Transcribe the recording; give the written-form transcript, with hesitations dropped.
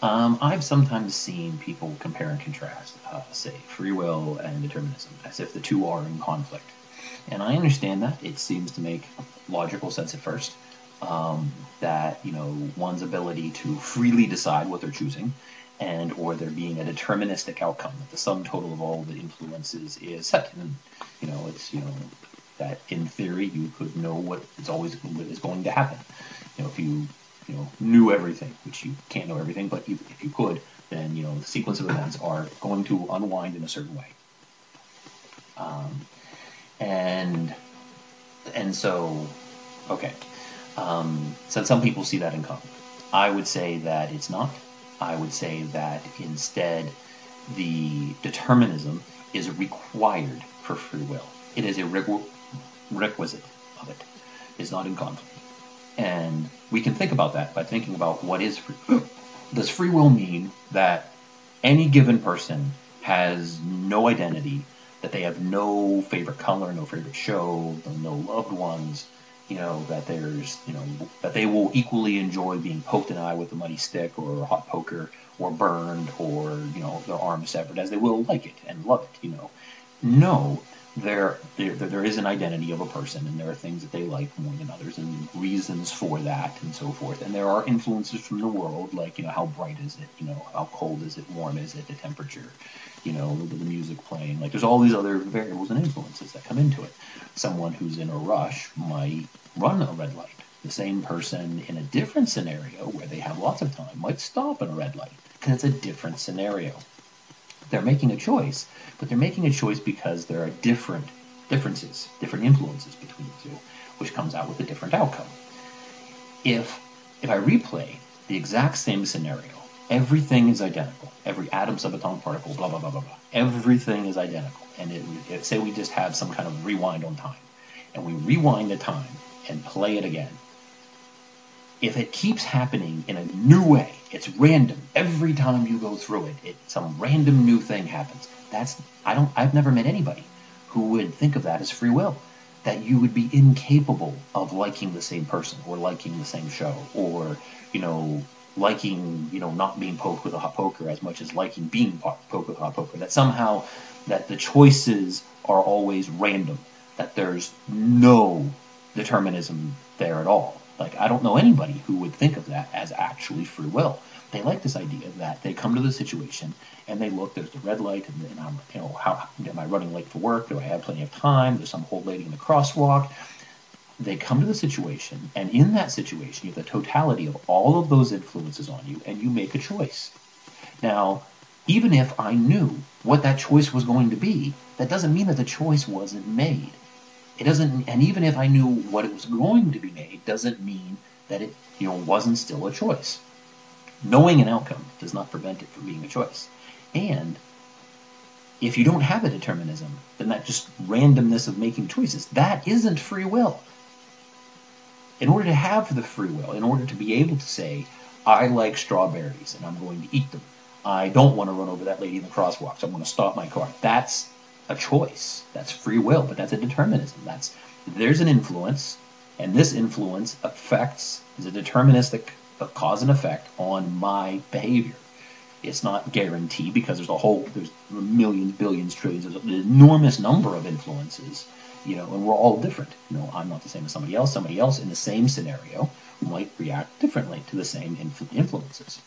I've sometimes seen people compare and contrast, say, free will and determinism, as if the two are in conflict. And I understand that. It seems to make logical sense at first, that, one's ability to freely decide what they're choosing, and or there being a deterministic outcome, that the sum total of all the influences is set. And, that in theory you could know what is going to happen. If you knew everything, which you can't know everything, but if you could, then the sequence of events are going to unwind in a certain way. And so, okay. So some people see that in common. I would say that it's not. I would say that instead the determinism is required for free will. It is a requisite of it. It's not in conflict. And we can think about that by thinking about what is free will. Does free will mean that any given person has no identity, that they have no favorite color, no favorite show, no loved ones, that they will equally enjoy being poked in the eye with a muddy stick or a hot poker, or burned, or their arm severed, as they will like it and love it? No. There is an identity of a person, and there are things that they like more than others, and reasons for that, and so forth. And there are influences from the world, like how bright is it, how cold is it, warm is it, the temperature, the music playing. Like, there's all these other variables and influences that come into it. Someone who's in a rush might run a red light. The same person in a different scenario where they have lots of time might stop at a red light, because it's a different scenario. They're making a choice, but they're making a choice because there are different influences between the two, which comes out with a different outcome. If I replay the exact same scenario, everything is identical. Every atom, subatomic particle, blah, blah, blah, blah, blah. Everything is identical. And say we just have some kind of rewind on time, and we rewind the time and play it again. If it keeps happening in a new way, it's random. Every time you go through it, some random new thing happens. I've never met anybody who would think of that as free will. That you would be incapable of liking the same person, or liking the same show, or liking not being poked with a hot poker as much as liking being poked with a hot poker. That somehow that the choices are always random. That there's no determinism there at all. Like, I don't know anybody who would think of that as actually free will. They like this idea that they come to the situation and they look, there's the red light, and I'm, how am I running late for work? Do I have plenty of time? There's some old lady in the crosswalk. They come to the situation, and in that situation, you have the totality of all of those influences on you, and you make a choice. Now, even if I knew what that choice was going to be, that doesn't mean that the choice wasn't made. It doesn't, and even if I knew what it was going to be made, doesn't mean that it, wasn't still a choice. Knowing an outcome does not prevent it from being a choice. And if you don't have a determinism, then that just randomness of making choices, that isn't free will. In order to have the free will, in order to be able to say, I like strawberries and I'm going to eat them. I don't want to run over that lady in the crosswalk, so I'm going to stop my car. That's a choice. That's free will, but that's a determinism. There's an influence, and this influence is a deterministic cause and effect on my behavior. It's not guaranteed, because there's millions, billions, trillions, there's an enormous number of influences, and we're all different. I'm not the same as somebody else. Somebody else in the same scenario might react differently to the same influences.